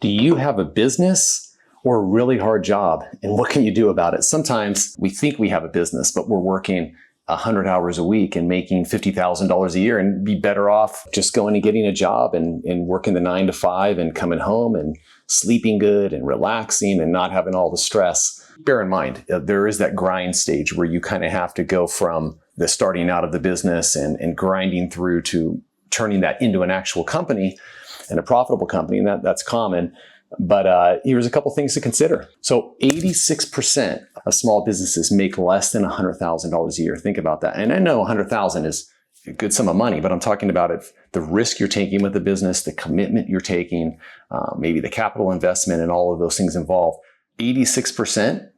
Do you have a business or a really hard job? And what can you do about it? Sometimes we think we have a business, but we're working 100 hours a week and making $50,000 a year and be better off just going and getting a job and working the 9 to 5 and coming home and sleeping good and relaxing and not having all the stress. Bear in mind, there is that grind stage where you kind of have to go from the starting out of the business and grinding through to turning that into an actual company and a profitable company, and that's common. But here's a couple things to consider. So 86% of small businesses make less than $100,000 a year. Think about that. And I know $100,000 is a good sum of money, but I'm talking about it, the risk you're taking with the business, the commitment you're taking, maybe the capital investment and all of those things involved. 86%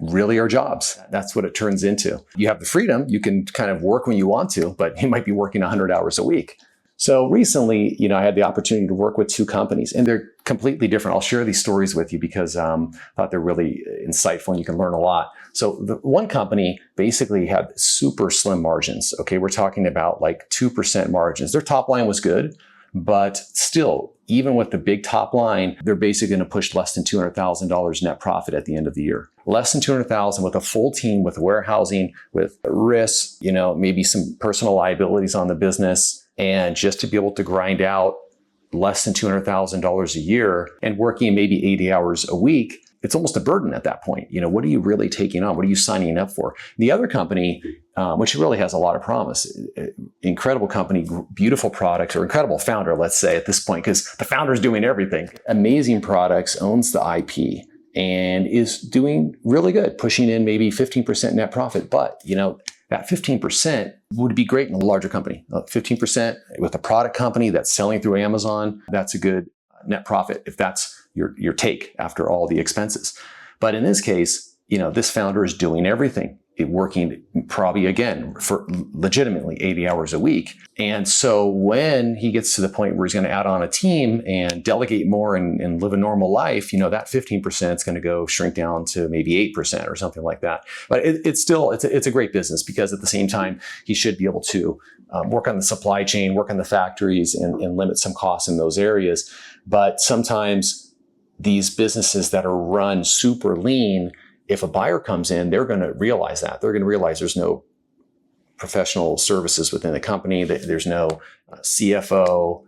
really are jobs. That's what it turns into. You have the freedom. You can kind of work when you want to, but you might be working 100 hours a week. So recently, I had the opportunity to work with 2 companies, and they're completely different. I'll share these stories with you because I thought they're really insightful and you can learn a lot. So the one company basically had super slim margins. Okay, we're talking about like 2% margins. Their top line was good, but still, even with the big top line, they're basically going to push less than $200,000 net profit at the end of the year. Less than $200,000 with a full team, with warehousing, with risks, maybe some personal liabilities on the business. And just to be able to grind out less than $200,000 a year and working maybe 80 hours a week, it's almost a burden at that point. What are you really taking on? What are you signing up for? The other company, which really has a lot of promise, incredible company, beautiful products, or incredible founder, let's say at this point, because the founder's doing everything. Amazing products, owns the IP, and is doing really good, pushing in maybe 15% net profit. But, that 15% would be great in a larger company. 15% with a product company that's selling through Amazon, that's a good net profit if that's your take after all the expenses. But in this case, this founder is doing everything, working probably again for legitimately 80 hours a week. And so when he gets to the point where he's going to add on a team and delegate more and live a normal life, that 15% is going to shrink down to maybe 8% or something like that. But it's a great business because at the same time, he should be able to work on the supply chain, work on the factories and limit some costs in those areas. But sometimes these businesses that are run super lean, if a buyer comes in, they're going to realize that. They're going to realize there's no professional services within the company, that there's no CFO,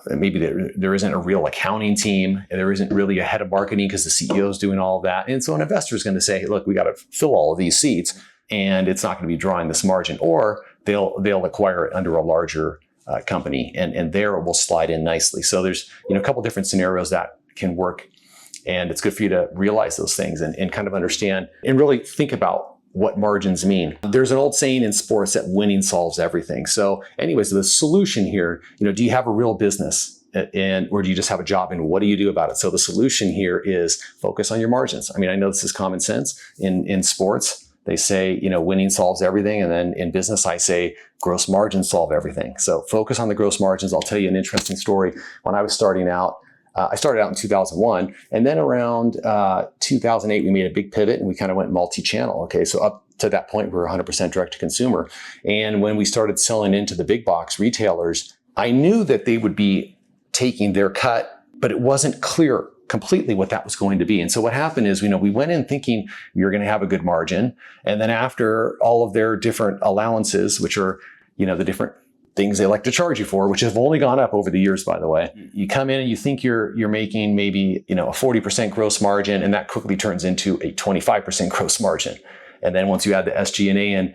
maybe there isn't a real accounting team, and there isn't really a head of marketing because the CEO is doing all of that. And so an investor is going to say, hey, look, we got to fill all of these seats, and it's not going to be drawing this margin. Or they'll acquire it under a larger company, and there it will slide in nicely. So there's a couple different scenarios that can work. And it's good for you to realize those things and kind of understand and really think about what margins mean. There's an old saying in sports that winning solves everything. So anyways, the solution here, do you have a real business or do you just have a job, and what do you do about it? So the solution here is focus on your margins. I know this is common sense in sports. They say, winning solves everything. And then in business, I say gross margins solve everything. So focus on the gross margins. I'll tell you an interesting story. When I was starting out, I started out in 2001, and then around 2008, we made a big pivot and we kind of went multi-channel. Okay, so up to that point, we were 100% direct to consumer. And when we started selling into the big box retailers, I knew that they would be taking their cut, but it wasn't clear completely what that was going to be. And so what happened is, we went in thinking we were going to have a good margin. And then after all of their different allowances, which are, the different things they like to charge you for, which have only gone up over the years, by the way. You come in and you think you're making maybe, a 40% gross margin, and that quickly turns into a 25% gross margin. And then once you add the SG&A in,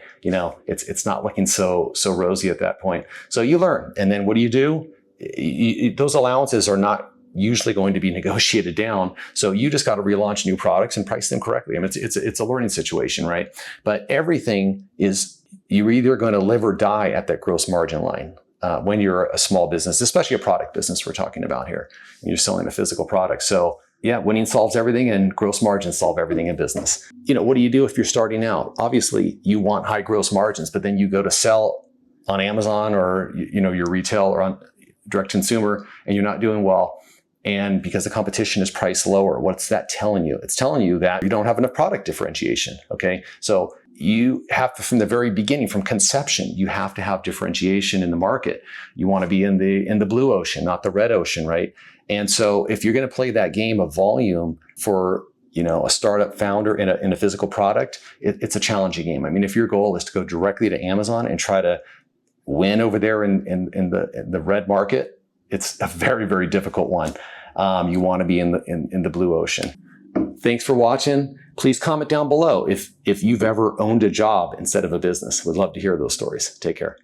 it's not looking so rosy at that point. So you learn. And then what do? Those allowances are not usually going to be negotiated down. So you just got to relaunch new products and price them correctly. It's a learning situation, right? But everything is, you're either going to live or die at that gross margin line when you're a small business, especially a product business we're talking about here. You're selling a physical product. So yeah, winning solves everything, and gross margins solve everything in business. What do you do if you're starting out? Obviously, you want high gross margins, but then you go to sell on Amazon or your retail or on direct consumer, and you're not doing well. And because the competition is priced lower, what's that telling you? It's telling you that you don't have enough product differentiation, okay? So you have to, from the very beginning, from conception, you have to have differentiation in the market. You want to be in the blue ocean, not the red ocean, right? And so if you're going to play that game of volume for a startup founder in a physical product, it's a challenging game. I mean, if your goal is to go directly to Amazon and try to win over there in the red market, it's a very, very difficult one. You want to be in the blue ocean. Thanks for watching. Please comment down below if you've ever owned a job instead of a business. We'd love to hear those stories. Take care.